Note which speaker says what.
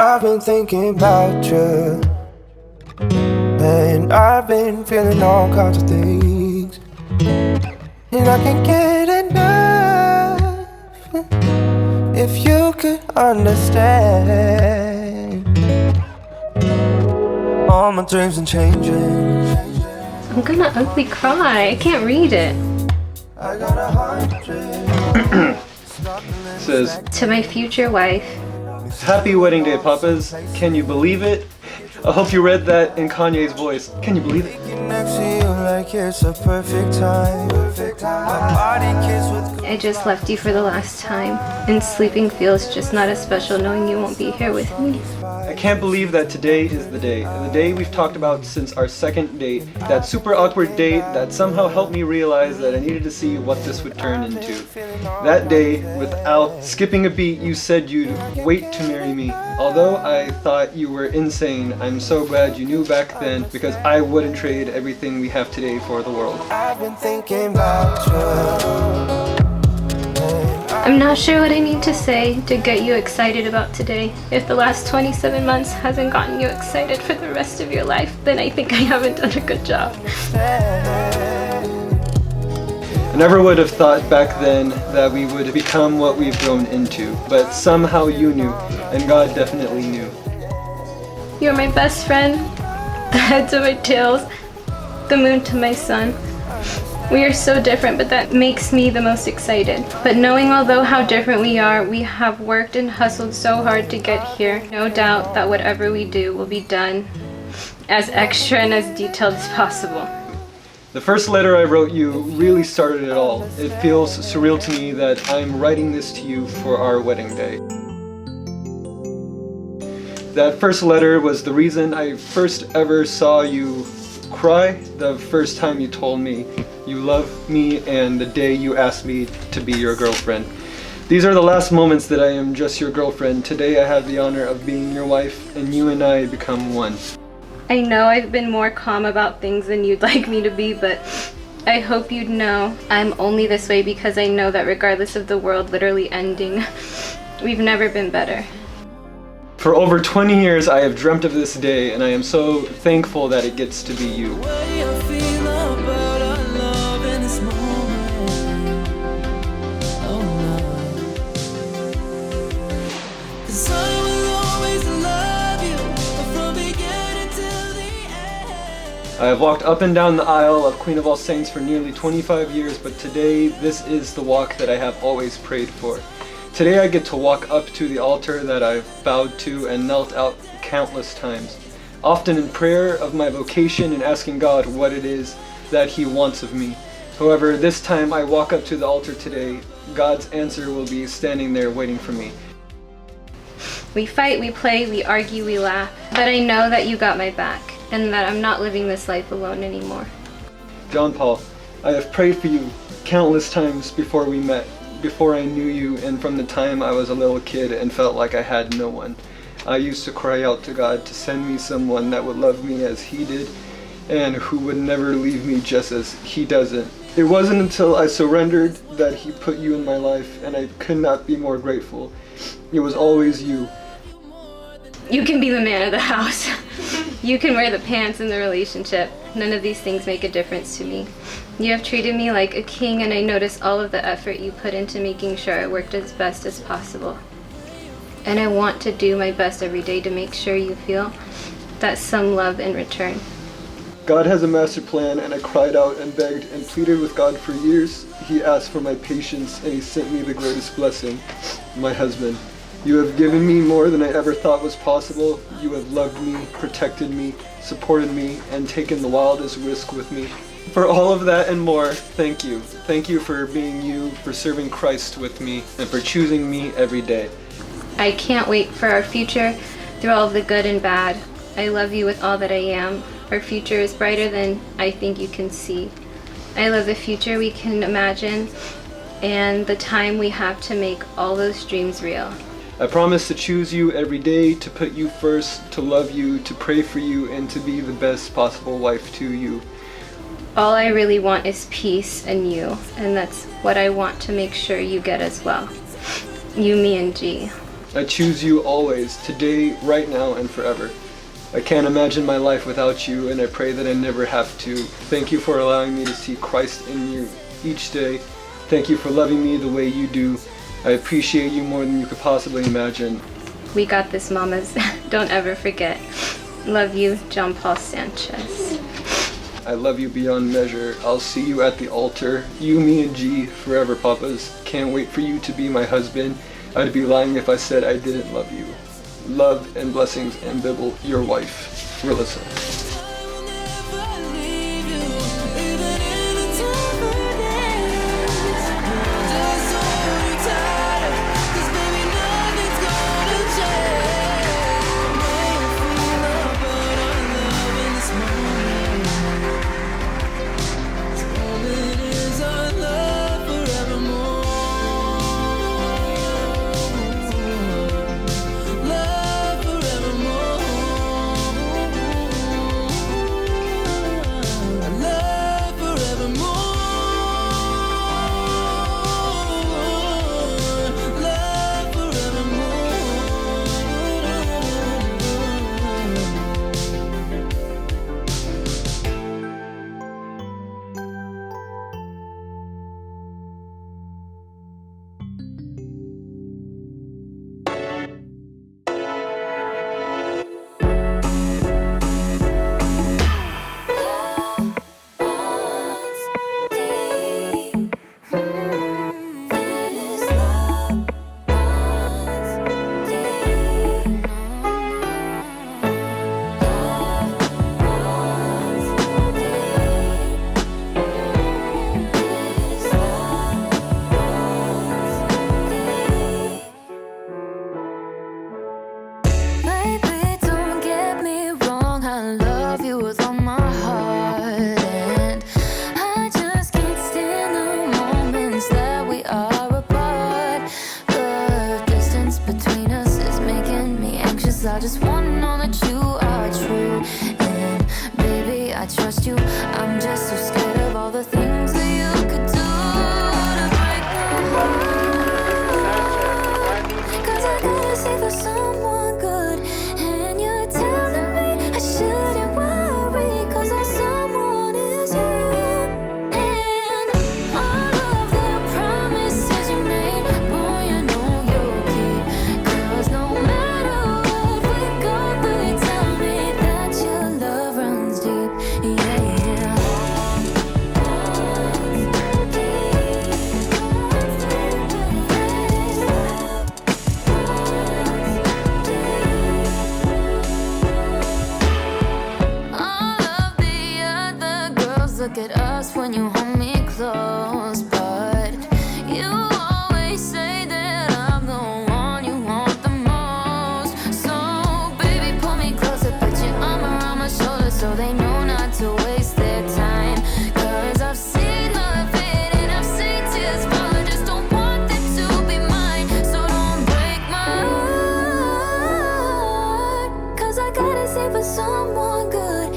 Speaker 1: I've been thinking about you, and I've been feeling all kinds of things, and I can't get enough. If you could understand, all my dreams are changing.
Speaker 2: I'm gonna ugly cry. I can't read it.
Speaker 1: I got 100.
Speaker 3: Says,
Speaker 2: To my future wife.
Speaker 3: happy wedding day, papas. Can you believe it? I hope you read that in Kanye's voice. Can you believe it?
Speaker 1: Next to you like it's a perfect time. My body kissed with.
Speaker 2: I just left you for the last time, and sleeping feels just not as special knowing you won't be here with me.
Speaker 3: I can't believe that today is the day we've talked about since our second date, that super awkward date that somehow helped me realize that I needed to see what this would turn into. That day, without skipping a beat, you said you'd wait to marry me. Although I thought you were insane, I'm so glad you knew back then, because I wouldn't trade everything we have today for the world.
Speaker 1: I've been thinking about you.
Speaker 2: I'm not sure what I need to say to get you excited about today. If the last 27 months hasn't gotten you excited for the rest of your life, then I think I haven't done a good job.
Speaker 3: I never would have thought back then that we would become what we've grown into, but somehow you knew, and God definitely knew.
Speaker 2: You're my best friend, the head to my tails, the moon to my sun. We are so different, but that makes me the most excited. But knowing although how different we are, we have worked and hustled so hard to get here. No doubt that whatever we do will be done as extra and as detailed as possible.
Speaker 3: The first letter I wrote you really started it all. It feels surreal to me that I'm writing this to you for our wedding day. That first letter was the reason I first ever saw you cry, the first time you told me you love me, and the day you asked me to be your girlfriend. These are the last moments that I am just your girlfriend. Today I have the honor of being your wife, and you and I become one.
Speaker 2: I know I've been more calm about things than you'd like me to be, but I hope you'd know I'm only this way because I know that regardless of the world literally ending, we've never been better.
Speaker 3: For over 20 years I have dreamt of this day, and I am so thankful that it gets to be you. I have walked up and down the aisle of Queen of All Saints for nearly 25 years, but today this is the walk that I have always prayed for. Today I get to walk up to the altar that I've bowed to and knelt out countless times, often in prayer of my vocation and asking God what it is that He wants of me. However, this time I walk up to the altar today, God's answer will be standing there waiting for me.
Speaker 2: We fight, we play, we argue, we laugh, but I know that you got my back and that I'm not living this life alone anymore.
Speaker 3: John Paul, I have prayed for you countless times before we met, before I knew you, and from the time I was a little kid and felt like I had no one. I used to cry out to God to send me someone that would love me as He did and who would never leave me just as He doesn't. It wasn't until I surrendered that He put you in my life, and I could not be more grateful. It was always you.
Speaker 2: You can be the man of the house. You can wear the pants in the relationship. None of these things make a difference to me. You have treated me like a king, and I notice all of the effort you put into making sure I worked as best as possible. And I want to do my best every day to make sure you feel that some love in return.
Speaker 3: God has a master plan, and I cried out and begged and pleaded with God for years. He asked for my patience, and He sent me the greatest blessing, my husband. You have given me more than I ever thought was possible. You have loved me, protected me, supported me, and taken the wildest risk with me. For all of that and more, thank you. Thank you for being you, for serving Christ with me, and for choosing me every day.
Speaker 2: I can't wait for our future through all of the good and bad. I love you with all that I am. Our future is brighter than I think you can see. I love the future we can imagine and the time we have to make all those dreams real.
Speaker 3: I promise to choose you every day, to put you first, to love you, to pray for you, and to be the best possible wife to you.
Speaker 2: All I really want is peace and you, and that's what I want to make sure you get as well. You, me, and G.
Speaker 3: I choose you always, today, right now, and forever. I can't imagine my life without you, and I pray that I never have to. Thank you for allowing me to see Christ in you each day. Thank you for loving me the way you do. I appreciate you more than you could possibly imagine.
Speaker 2: We got this, mamas. Don't ever forget. Love you, John Paul Sanchez.
Speaker 3: I love you beyond measure. I'll see you at the altar. You, me, and G, forever, papas. Can't wait for you to be my husband. I'd be lying if I said I didn't love you. Love and blessings and Bible, your wife, Rolyssa.
Speaker 4: I just wanna know that you are true. And baby, I trust you. I'm just so scared of all the things that you could do to break my heart. 'Cause I gotta say for someone good, and you're telling me I shouldn't worry, 'cause that someone is you. And all of the promises you made, boy, I know you'll keep. 'Cause no matter what we go through, you tell me that your love runs deep. Yeah, yeah. All of the other girls look at us when you hold me close, but you always say that I'm the one you want the most. So baby, pull me closer, put your arm around my shoulder, so they know not to waste their time. 'Cause I've seen love fade and I've seen tears fall, I just don't want them to be mine. So don't break my heart, 'cause I gotta say for someone good,